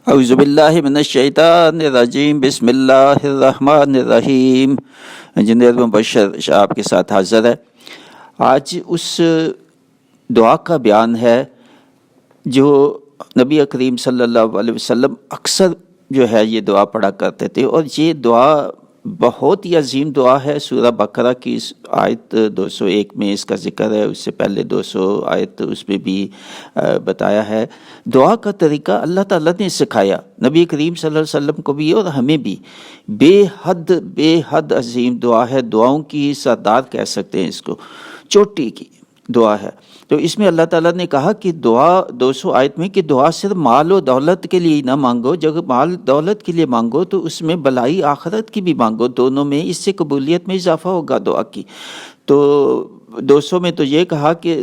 اعوذ باللہ من الشیطان الرجیم، بسم اللہ الرحمن الرحیم۔ انجینئر مبشر شاہ آپ کے ساتھ حاضر ہے۔ آج اس دعا کا بیان ہے جو نبی کریم صلی اللہ علیہ وسلم اکثر جو ہے یہ دعا پڑھا کرتے تھے، اور یہ دعا بہت ہی عظیم دعا ہے۔ سورہ بقرہ کی آیت 201 میں اس کا ذکر ہے، اس سے پہلے 200 آیت اس میں بھی بتایا ہے۔ دعا کا طریقہ اللہ تعالیٰ نے سکھایا نبی کریم صلی اللہ علیہ وسلم کو بھی اور ہمیں بھی۔ بے حد عظیم دعا ہے، دعاؤں کی سردار کہہ سکتے ہیں اس کو، چوٹی کی دعا ہے۔ تو اس میں اللہ تعالیٰ نے کہا کہ دعا 200 آیت میں کہ دعا صرف مال و دولت کے لیے نہ مانگو، جب مال دولت کے لیے مانگو تو اس میں بلائی آخرت کی بھی مانگو، دونوں میں، اس سے قبولیت میں اضافہ ہوگا دعا کی۔ تو 200 میں تو یہ کہا کہ